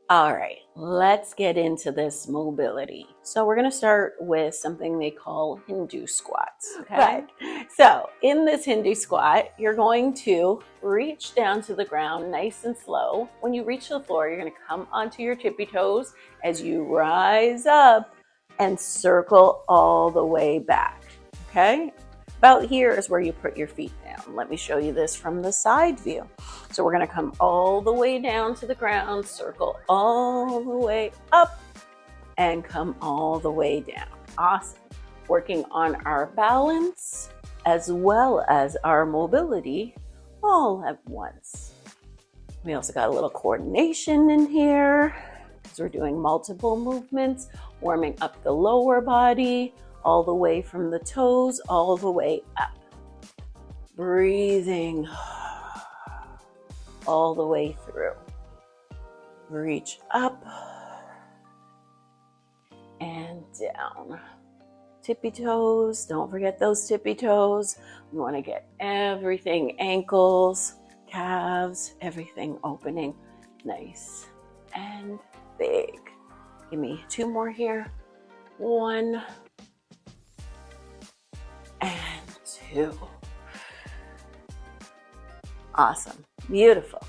All right, let's get into this mobility. So we're going to start with something they call Hindu squats, okay? Right. So in this Hindu squat, you're going to reach down to the ground nice and slow. When you reach the floor, you're going to come onto your tippy toes as you rise up and circle all the way back, okay? About here is where you put your feet down. Let me show you this from the side view. So we're going to come all the way down to the ground, circle all the way up, and come all the way down. Awesome. Working on our balance as well as our mobility all at once. We also got a little coordination in here because we're doing multiple movements, warming up the lower body, all the way from the toes, all the way up. Breathing all the way through. Reach up and down. Tippy toes, don't forget those tippy toes. We want to get everything, ankles, calves, everything opening nice and big. Give me 2 more here. 1 and 2. Awesome. Beautiful.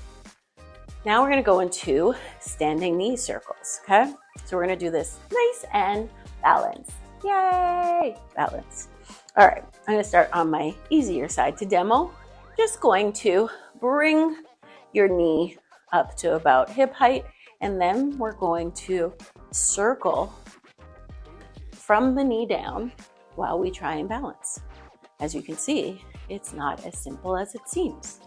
Now we're going to go into standing knee circles, okay? So we're going to do this nice and balanced. Yay! Balance. All right. I'm going to start on my easier side to demo. Just going to bring your knee up to about hip height, and then we're going to circle from the knee down while we try and balance. As you can see, it's not as simple as it seems.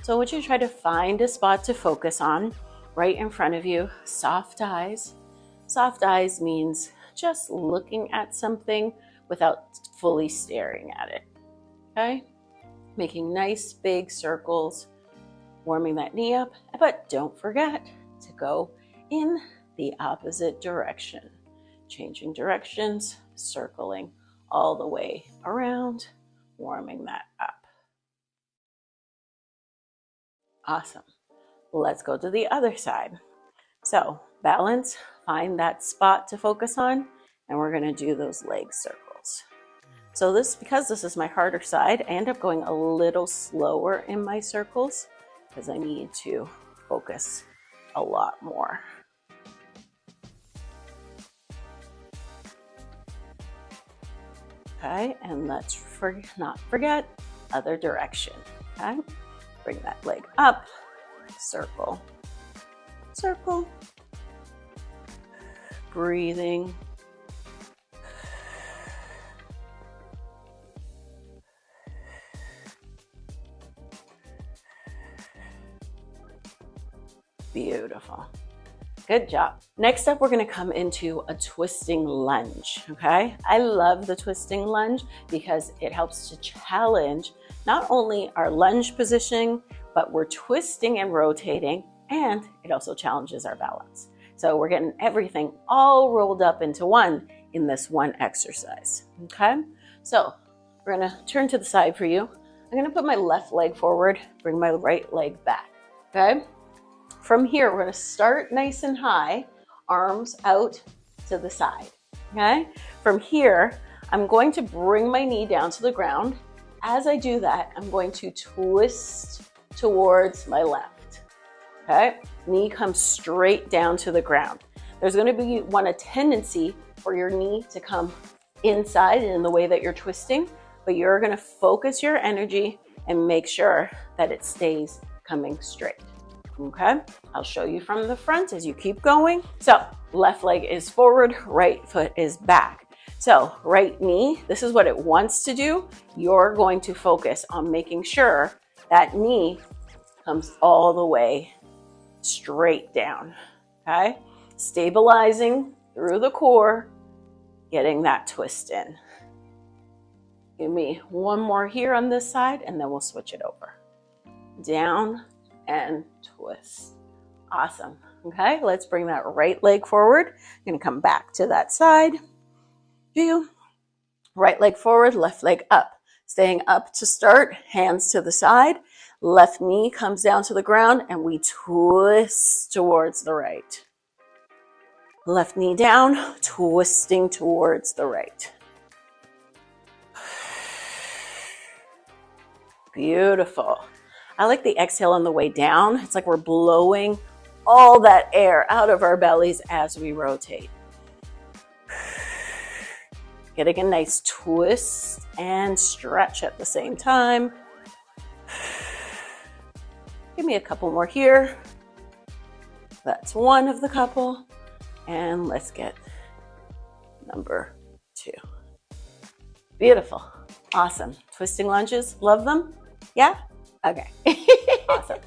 So I want you to try to find a spot to focus on right in front of you. Soft eyes. Soft eyes means just looking at something without fully staring at it. Okay? Making nice big circles, warming that knee up, but don't forget to go in the opposite direction. Changing directions, circling all the way around, warming that up. Awesome. Let's go to the other side. So balance, find that spot to focus on, and we're going to do those leg circles. So because this is my harder side, I end up going a little slower in my circles because I need to focus a lot more. Okay, and let's not forget other direction. Okay. Bring that leg up, circle, circle, breathing. Beautiful. Good job. Next up, we're going to come into a twisting lunge, okay? I love the twisting lunge because it helps to challenge not only our lunge positioning, but we're twisting and rotating, and it also challenges our balance. So we're getting everything all rolled up into one in this one exercise, okay? So we're going to turn to the side for you. I'm going to put my left leg forward, bring my right leg back, okay? From here, we're going to start nice and high, arms out to the side, okay? From here, I'm going to bring my knee down to the ground. As I do that, I'm going to twist towards my left, okay? Knee comes straight down to the ground. There's going to be a tendency for your knee to come inside in the way that you're twisting, but you're going to focus your energy and make sure that it stays coming straight. Okay, I'll show you from the front as you keep going. So left leg is forward, right foot is back. So right knee, this is what it wants to do. You're going to focus on making sure that knee comes all the way straight down. Okay, stabilizing through the core, getting that twist in. Give me 1 more here on this side, and then we'll switch it over. Down and twist. Awesome. Okay, let's bring that right leg forward. I'm going to come back to that side view. Right leg forward, left leg up. Staying up to start, hands to the side. Left knee comes down to the ground, and we twist towards the right. Left knee down, twisting towards the right. Beautiful. I like the exhale on the way down. It's like we're blowing all that air out of our bellies as we rotate. Getting a nice twist and stretch at the same time. Give me a couple more here. That's one of the couple. And let's get number 2. Beautiful. Awesome. Twisting lunges. Love them? Yeah? Okay. Awesome.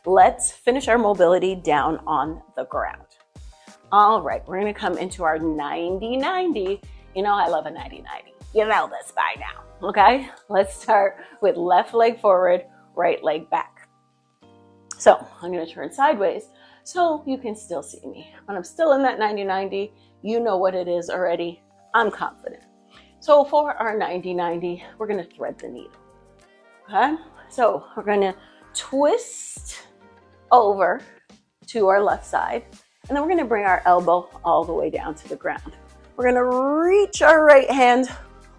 Let's finish our mobility down on the ground. All right. We're going to come into our 90-90. You know I love a 90-90. You know this by now. Okay? Let's start with left leg forward, right leg back. So I'm going to turn sideways so you can still see me. When I'm still in that 90-90, you know what it is already. I'm confident. So for our 90-90, we're going to thread the needle. Okay? So we're going to twist over to our left side, and then we're going to bring our elbow all the way down to the ground. We're going to reach our right hand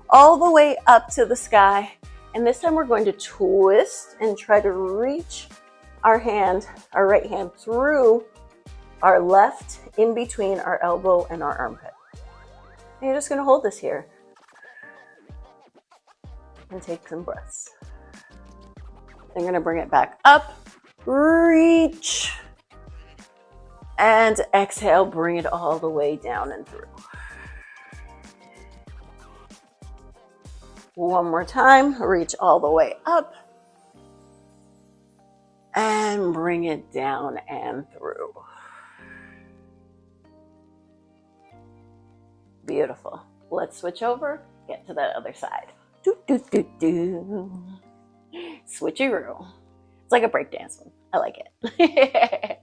all the way up to the sky, and this time we're going to twist and try to reach our right hand through our left in between our elbow and our armpit. And you're just going to hold this here and take some breaths. I'm going to bring it back up, reach, and exhale, bring it all the way down and through. One more time, reach all the way up, and bring it down and through. Beautiful. Let's switch over, get to that other side. Do, do, do, do. Switcheroo. It's like a breakdance one. I like it.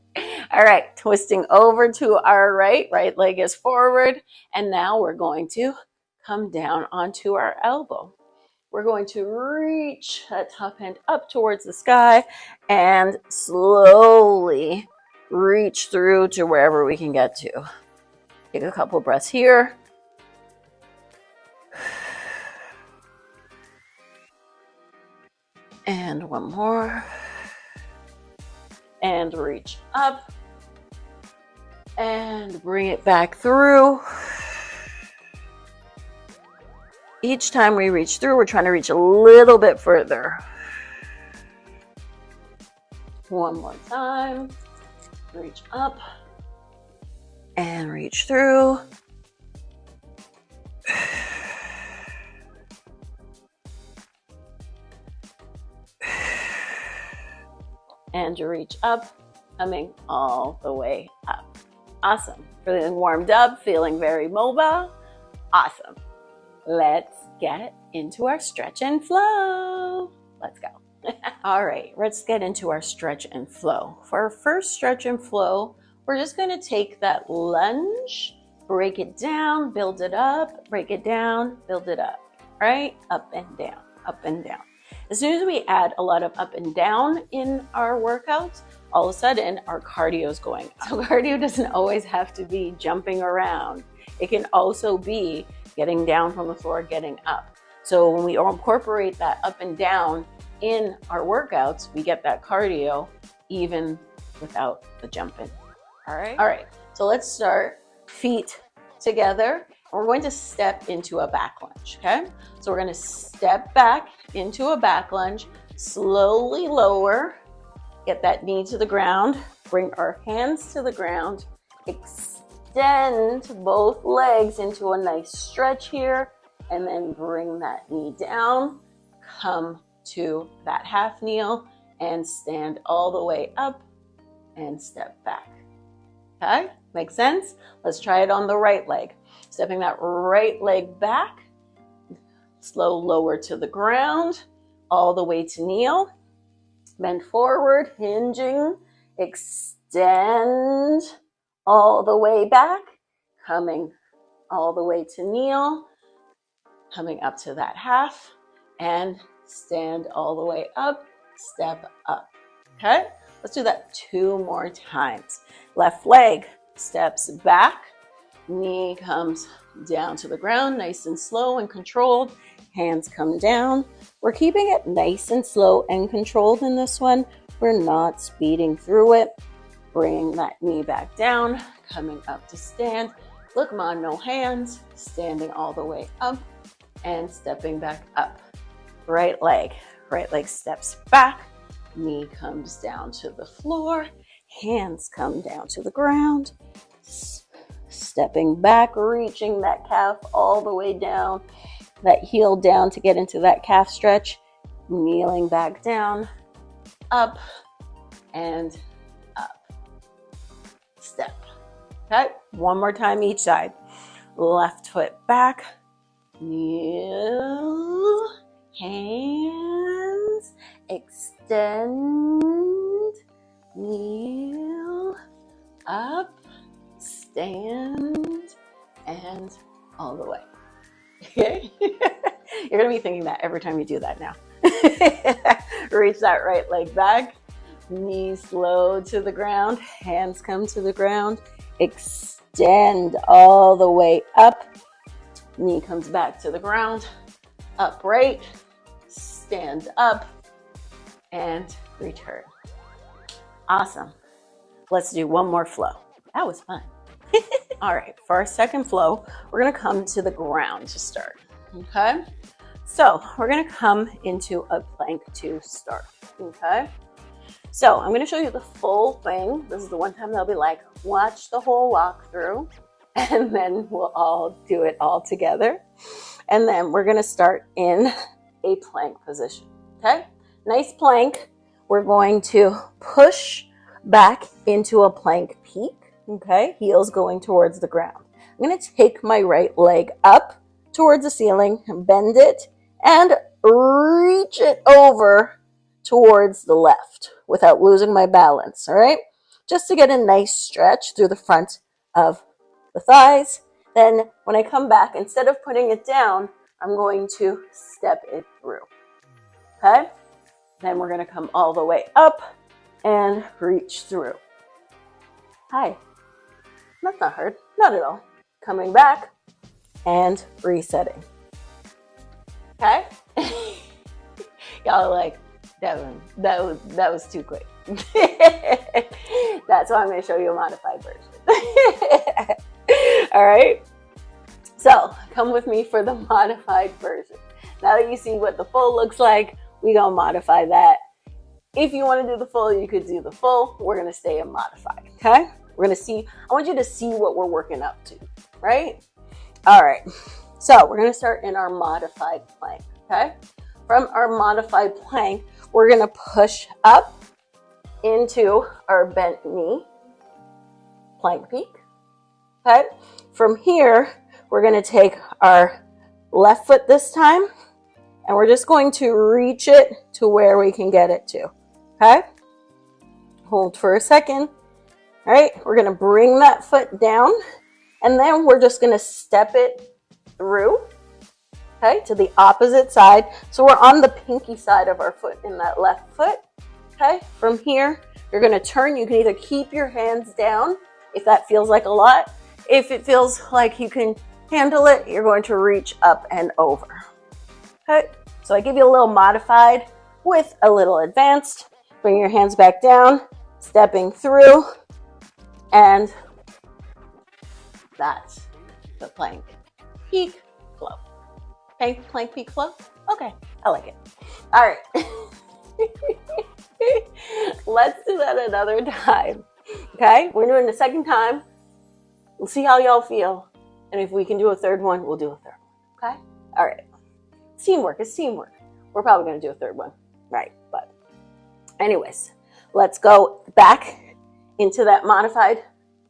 All right, twisting over to our right leg is forward, and now we're going to come down onto our elbow. We're going to reach that top hand up towards the sky and slowly reach through to wherever we can get to. Take a couple breaths here. And one more. And reach up. And bring it back through. Each time we reach through, we're trying to reach a little bit further. One more time. Reach up. And reach through. And reach up, coming all the way up. Awesome. Feeling warmed up, feeling very mobile. Awesome. Let's get into our stretch and flow. Let's go. All right, let's get into our stretch and flow. For our first stretch and flow, we're just going to take that lunge, break it down, build it up, break it down, build it up, right? Up and down, up and down. As soon as we add a lot of up and down in our workouts, all of a sudden our cardio is going up. So cardio doesn't always have to be jumping around. It can also be getting down from the floor, getting up. So when we incorporate that up and down in our workouts, we get that cardio even without the jumping. All right. So let's start feet together. We're going to step into a back lunge, okay? So we're going to step back into a back lunge, slowly lower, get that knee to the ground, bring our hands to the ground, extend both legs into a nice stretch here, and then bring that knee down, come to that half kneel, and stand all the way up and step back. Okay, makes sense? Let's try it on the right leg. Stepping that right leg back, slow lower to the ground, all the way to kneel. Bend forward, hinging, extend all the way back, coming all the way to kneel, coming up to that half, and stand all the way up, step up. Okay, let's do that 2 more times. Left leg steps back, Knee comes down to the ground, nice and slow and controlled. Hands come down. We're keeping it nice and slow and controlled in this one. We're not speeding through it. Bringing that knee back down, coming up to stand. Look, man, no hands. Standing all the way up and stepping back up. Right leg steps back. Knee comes down to the floor. Hands come down to the ground. Stepping back, reaching that calf all the way down, that heel down to get into that calf stretch. Kneeling back down, up and up. Step. Okay, one more time each side. Left foot back. Kneel. Hands. Extend. Kneel. Up. Stand. And all the way. Okay? You're going to be thinking that every time you do that now. Reach that right leg back. Knees low to the ground. Hands come to the ground. Extend all the way up. Knee comes back to the ground. Upright. Stand up. And return. Awesome. Let's do one more flow. That was fun. All right, for our second flow, we're going to come to the ground to start. Okay? So we're going to come into a plank to start. Okay? So I'm going to show you the full thing. This is the one time they'll be like, watch the whole walkthrough, and then we'll all do it all together. And then we're going to start in a plank position. Okay? Nice plank. We're going to push back into a plank peak. Okay? Heels going towards the ground. I'm going to take my right leg up towards the ceiling, bend it, and reach it over towards the left without losing my balance, all right? Just to get a nice stretch through the front of the thighs. Then when I come back, instead of putting it down, I'm going to step it through, okay? Then we're going to come all the way up and reach through. Hi. That's not hard, not at all. Coming back and resetting. Okay? Y'all are like, Devin, that was too quick. That's why I'm going to show you a modified version. All right? So come with me for the modified version. Now that you see what the full looks like, we're going to modify that. If you want to do the full, you could do the full. We're going to stay in modified. Okay? We're going to see, I want you to see what we're working up to. Right? All right. So we're going to start in our modified plank. Okay? From our modified plank, we're going to push up into our bent knee, plank peak. Okay? From here, we're going to take our left foot this time, and we're just going to reach it to where we can get it to. Okay? Hold for a second. All right? We're going to bring that foot down, and then we're just going to step it through. Okay, to the opposite side. So we're on the pinky side of our foot in that left foot. Okay, from here, you're going to turn. You can either keep your hands down if that feels like a lot. If it feels like you can handle it, you're going to reach up and over. Okay, so I give you a little modified with a little advanced. Bring your hands back down, stepping through, and that's the plank peak flow. Okay, plank peak flow? Okay, I like it. All right. Let's do that another time. Okay, we're doing the second time. We'll see how y'all feel. And if we can do a third one, we'll do a third one. Okay? All right. Teamwork is teamwork. We're probably going to do a third one. Right, but anyways, let's go back into that modified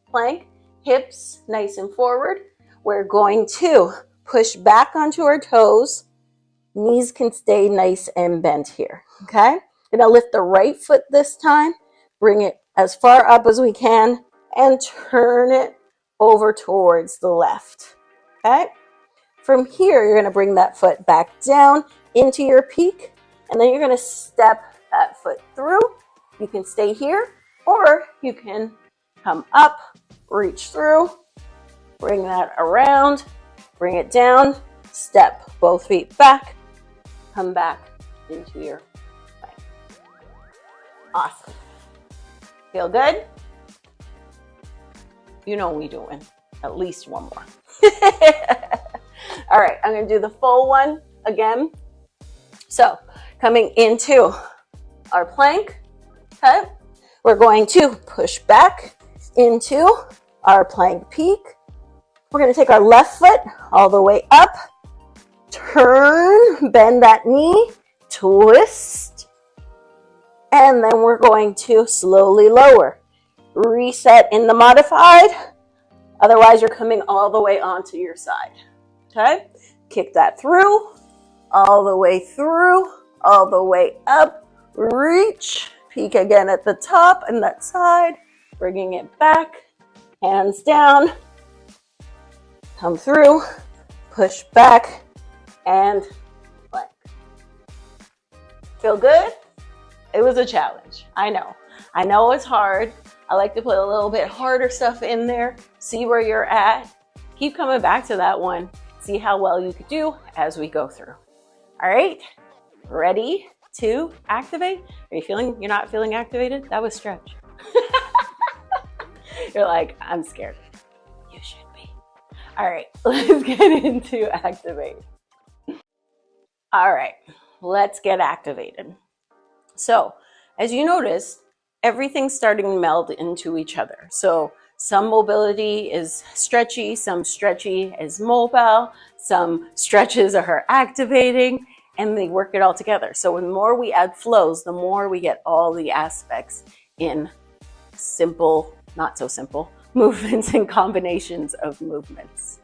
plank. Hips nice and forward. We're going to push back onto our toes. Knees can stay nice and bent here, okay? Gonna lift the right foot this time, bring it as far up as we can, and turn it over towards the left, okay? From here, you're gonna bring that foot back down into your peak, and then you're gonna step that foot through. You can stay here, or you can come up, reach through, Bring that around, bring it down, step both feet back, come back into your plank. Awesome. Feel good? You know what we're doing. At least one more. All right, I'm gonna do the full one again. So coming into our plank, okay? We're going to push back into our plank peak. We're gonna take our left foot all the way up, turn, bend that knee, twist, and then we're going to slowly lower. Reset in the modified, otherwise you're coming all the way onto your side, okay? Kick that through, all the way through, all the way up, reach, peak again at the top and that side, bringing it back, hands down, come through, push back, and plank. Feel good? It was a challenge. I know it's hard. I like to put a little bit harder stuff in there, see where you're at. Keep coming back to that one. See how well you could do as we go through. All right, ready to activate? Are you feeling, you're not feeling activated? That was stretch. You're like, I'm scared. You should be. All right, let's get into activate. All right, let's get activated. So as you notice, everything's starting to meld into each other. So some mobility is stretchy, some stretchy is mobile, some stretches are activating, and they work it all together. So the more we add flows, the more we get all the aspects in simple, not so simple, movements and combinations of movements.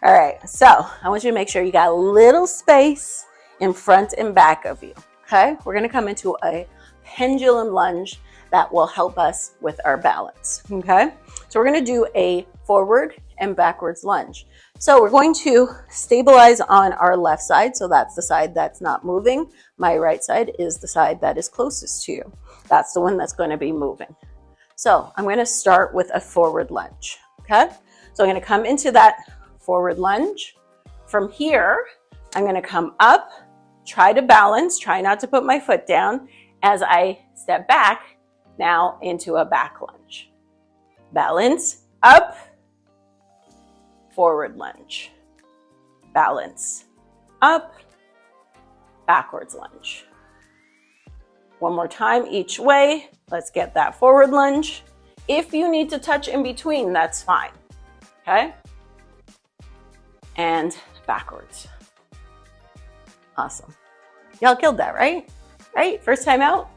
All right, so I want you to make sure you got a little space in front and back of you, okay? We're gonna come into a pendulum lunge that will help us with our balance, okay? So we're gonna do a forward and backwards lunge. So we're going to stabilize on our left side, so that's the side that's not moving. My right side is the side that is closest to you. That's the one that's gonna be moving. So I'm gonna start with a forward lunge, okay? So I'm gonna come into that forward lunge. From here, I'm gonna come up, try to balance, try not to put my foot down as I step back now into a back lunge. Balance, up, forward lunge. Balance, up, backwards lunge. One more time each way. Let's get that forward lunge. If you need to touch in between, that's fine, okay? And backwards. Awesome. Y'all killed that, right? Right? First time out?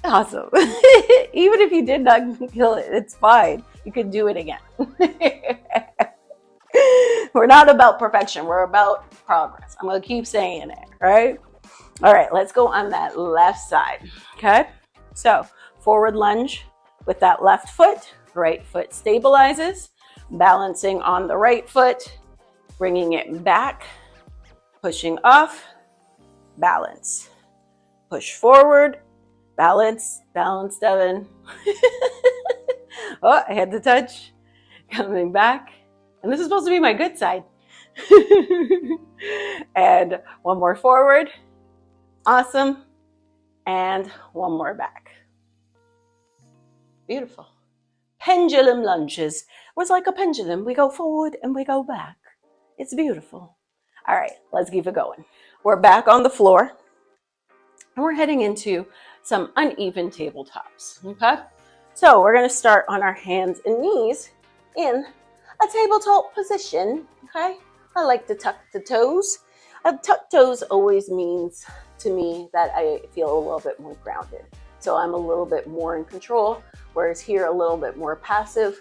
Awesome. Even if you did not kill it, it's fine. You can do it again. We're not about perfection. We're about progress. I'm going to keep saying it, right? All right, let's go on that left side, okay? So forward lunge with that left foot, right foot stabilizes, balancing on the right foot, bringing it back, pushing off, balance, push forward, balance, balance, Devin. Oh, I had to touch, coming back. And this is supposed to be my good side. And one more forward. Awesome. And one more back. Beautiful. Pendulum lunges. It was like a pendulum. We go forward and we go back. It's beautiful. All right, let's keep it going. We're back on the floor. And we're heading into some uneven tabletops, okay? So we're gonna start on our hands and knees in a tabletop position, okay? I like to tuck the toes. Tuck toes always means to me that I feel a little bit more grounded. So I'm a little bit more in control, whereas here a little bit more passive.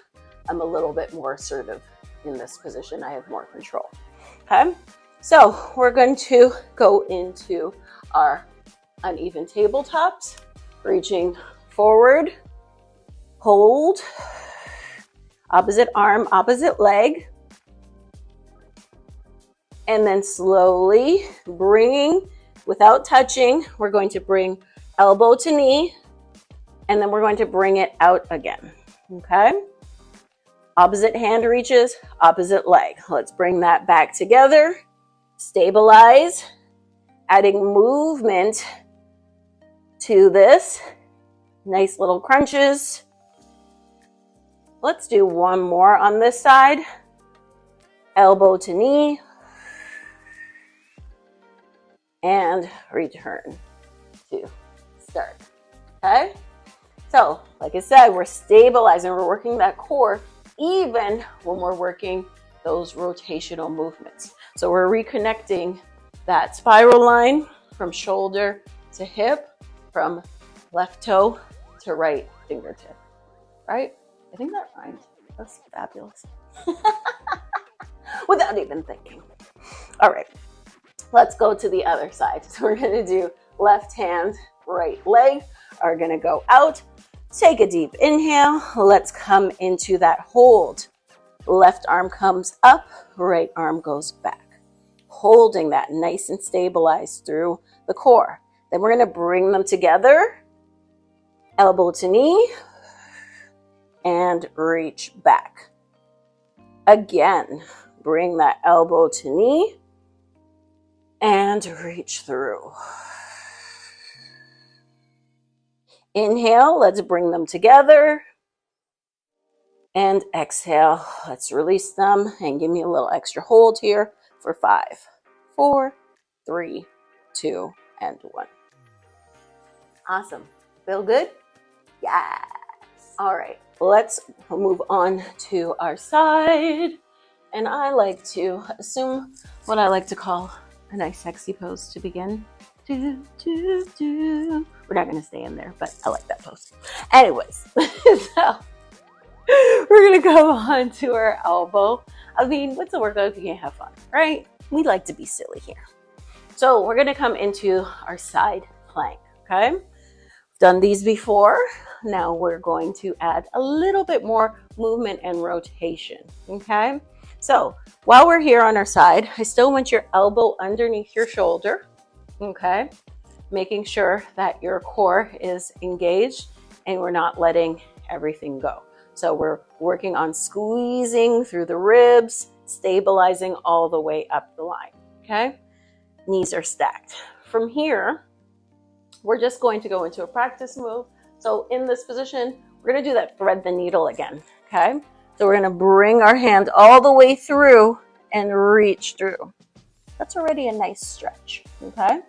I'm a little bit more assertive in this position. I have more control, okay? So we're going to go into our uneven tabletops, reaching forward, hold, opposite arm, opposite leg, and then slowly bringing, without touching, we're going to bring elbow to knee, and then we're going to bring it out again, okay? Opposite hand reaches, opposite leg. Let's bring that back together. Stabilize, adding movement to this. Nice little crunches. Let's do one more on this side. Elbow to knee. And return to start. Okay? So, like I said, we're stabilizing, we're working that core even when we're working those rotational movements. So we're reconnecting that spiral line from shoulder to hip, from left toe to right fingertip, right? I think that rhymed. That's fabulous. Without even thinking. All right, let's go to the other side. So we're gonna do left hand, right leg, are gonna go out. Take a deep inhale. Let's come into that hold. Left arm comes up, right arm goes back. Holding that nice and stabilized through the core. Then we're gonna bring them together. Elbow to knee and reach back. Again, bring that elbow to knee and reach through. Inhale, let's bring them together. And exhale, let's release them and give me a little extra hold here for 5, 4, 3, 2, and 1. Awesome. Feel good? Yes. All right, let's move on to our side. And I like to assume what I like to call a nice sexy pose to begin. We're not going to stay in there, but I like that pose. Anyways, so we're going to go on to our elbow. I mean, what's a workout if you can't have fun, right? We like to be silly here. So we're going to come into our side plank, okay? We've done these before. Now we're going to add a little bit more movement and rotation, okay? So while we're here on our side, I still want your elbow underneath your shoulder, okay? Making sure that your core is engaged and we're not letting everything go. So we're working on squeezing through the ribs, stabilizing all the way up the line, okay? Knees are stacked. From here, we're just going to go into a practice move. So in this position, we're gonna do that thread the needle again, okay? So we're gonna bring our hand all the way through and reach through. That's already a nice stretch, okay?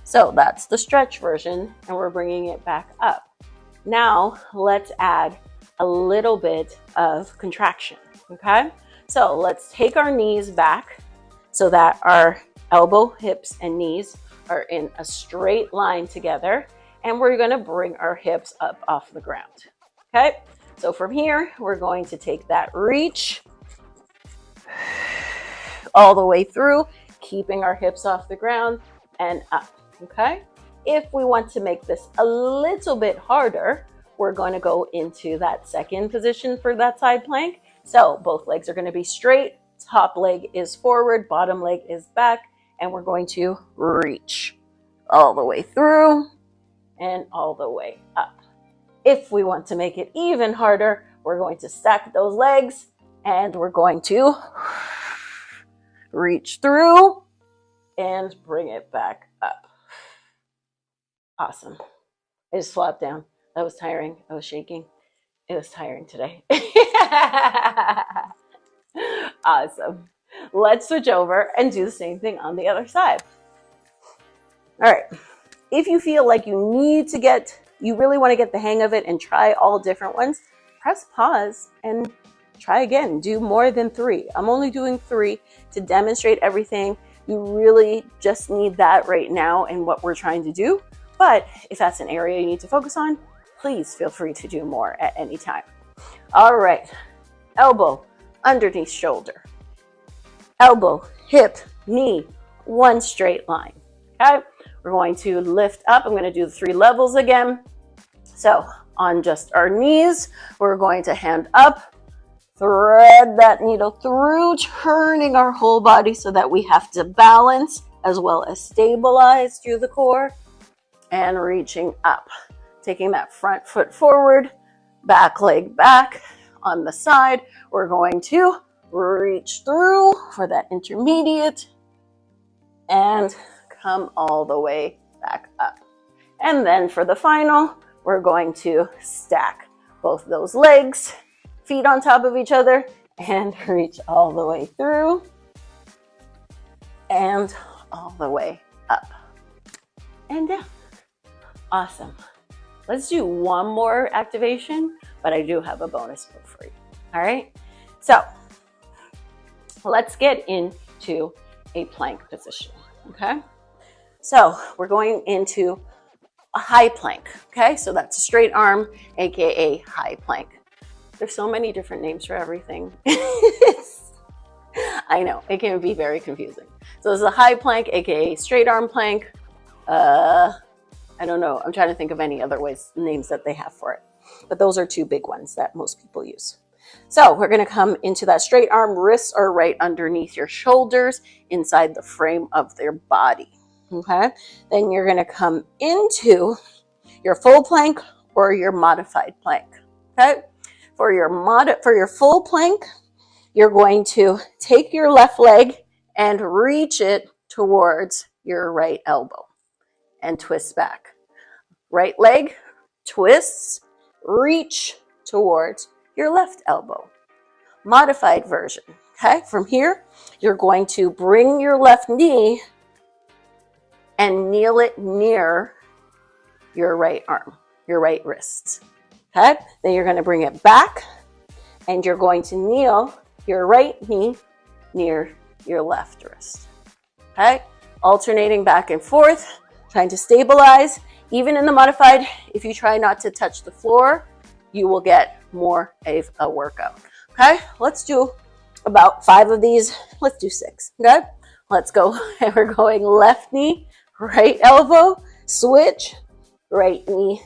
So that's the stretch version, and we're bringing it back up. Now, let's add a little bit of contraction, okay? So let's take our knees back so that our elbow, hips, and knees are in a straight line together, and we're gonna bring our hips up off the ground, okay? So from here, we're going to take that reach all the way through, keeping our hips off the ground and up, okay? If we want to make this a little bit harder, we're going to go into that second position for that side plank. So both legs are going to be straight, top leg is forward, bottom leg is back, and we're going to reach all the way through and all the way up. If we want to make it even harder, we're going to stack those legs and we're going to reach through and bring it back up. Awesome. I just flopped down. That was tiring. I was shaking. It was tiring today. Awesome. Let's switch over and do the same thing on the other side. All right. If you feel like you really want to get the hang of it and try all different ones, press pause and try again. Do more than 3. I'm only doing 3 to demonstrate everything. You really just need that right now in what we're trying to do. But if that's an area you need to focus on, please feel free to do more at any time. All right. Elbow underneath shoulder. Elbow, hip, knee, one straight line. Okay. We're going to lift up. I'm going to do the 3 levels again. So on just our knees, we're going to hand up, thread that needle through, turning our whole body so that we have to balance as well as stabilize through the core, and reaching up. Taking that front foot forward, back leg back, on the side, we're going to reach through for that intermediate and come all the way back up. And then for the final, we're going to stack both those legs, feet on top of each other, and reach all the way through and all the way up and down. Awesome. Let's do one more activation, but I do have a bonus move for you. All right. So let's get into a plank position. Okay. So we're going into a high plank. Okay. So that's a straight arm, AKA high plank. There's so many different names for everything. I know it can be very confusing. So this is a high plank, AKA straight arm plank. I don't know. I'm trying to think of any other names that they have for it. But those are two big ones that most people use. So we're going to come into that straight arm. Wrists are right underneath your shoulders, inside the frame of their body. Okay. Then you're going to come into your full plank or your modified plank. Okay. For your full plank, you're going to take your left leg and reach it towards your right elbow and twist back. Right leg twists, reach towards your left elbow. Modified version. Okay, from here, you're going to bring your left knee and kneel it near your right arm, your right wrist. Okay, then you're going to bring it back and you're going to kneel your right knee near your left wrist. Okay, alternating back and forth, trying to stabilize. Even in the modified, if you try not to touch the floor, you will get more of a workout. Okay, let's do about 5 of these. Let's do 6. Okay, let's go. And we're going left knee, right elbow, switch, right knee,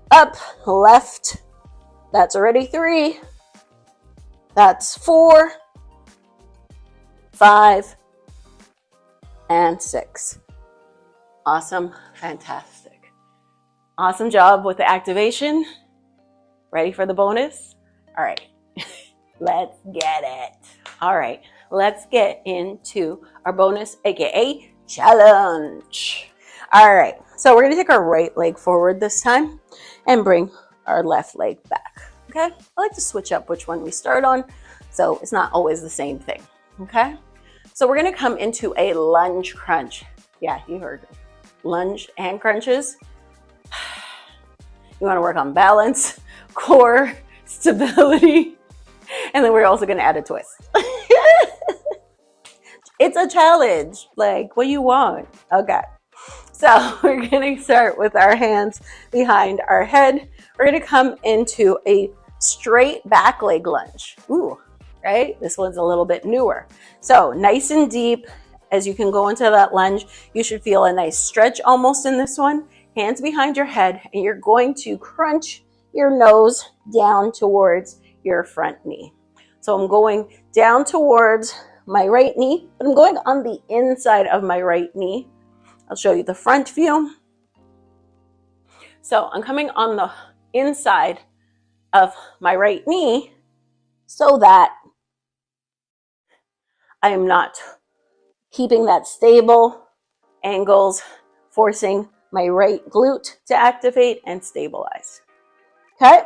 up, left. That's already 3. That's 4, 5, and 6. Awesome. Fantastic. Awesome job with the activation. Ready for the bonus? All right. Let's get it. All right. Let's get into our bonus, AKA challenge. All right. So we're going to take our right leg forward this time and bring our left leg back. Okay. I like to switch up which one we start on, so it's not always the same thing. Okay. So we're going to come into a lunge crunch. Yeah, you heard it. Lunge and crunches. You want to work on balance, core, stability, and then we're also going to add a twist. It's a challenge. Like, what do you want? Okay. So we're going to start with our hands behind our head. We're going to come into a straight back leg lunge. Ooh, right? This one's a little bit newer. So nice and deep. As you can go into that lunge, you should feel a nice stretch almost in this one. Hands behind your head, and you're going to crunch your nose down towards your front knee. So I'm going down towards my right knee, but I'm going on the inside of my right knee. I'll show you the front view. So I'm coming on the inside of my right knee so that I am not keeping that stable angles, forcing my right glute to activate and stabilize. Okay.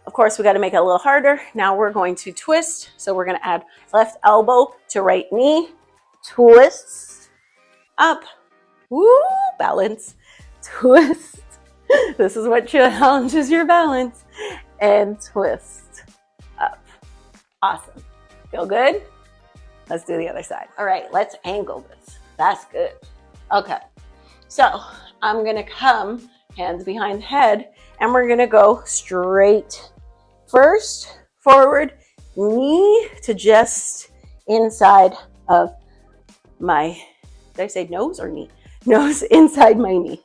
Of course, we got to make it a little harder. Now we're going to twist. So we're going to add left elbow to right knee, twist, up, woo, balance, twist. This is what challenges your balance, and twist, up. Awesome. Feel good? Let's do the other side. All right, let's angle this. That's good. Okay, so I'm gonna come hands behind head, and we're gonna go straight first, forward, knee to just inside of my, did I say nose or knee? Nose inside my knee.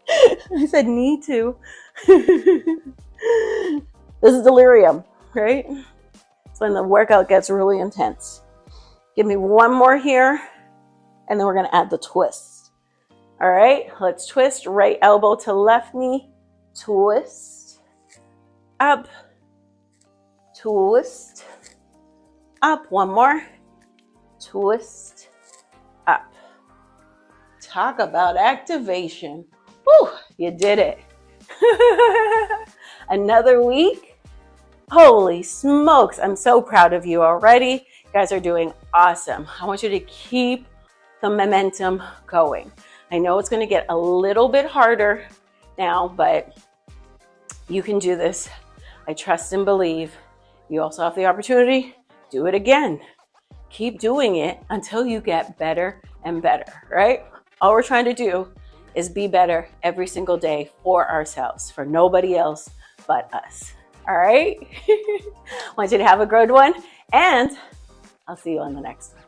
I said knee too. This is delirium, right? It's when the workout gets really intense. Give me one more here, and then we're going to add the twist. All right, let's twist. Right elbow to left knee, twist, up, twist, up. One more, twist, up. Talk about activation. Whew, you did it. Another week. Holy smokes, I'm so proud of you already. You guys are doing awesome. I want you to keep the momentum going. I know it's going to get a little bit harder now, but you can do this. I trust and believe. You also have the opportunity, do it again. Keep doing it until you get better and better, right? All we're trying to do is be better every single day for ourselves, for nobody else but us. All right? I want you to have a good one, and I'll see you on the next one.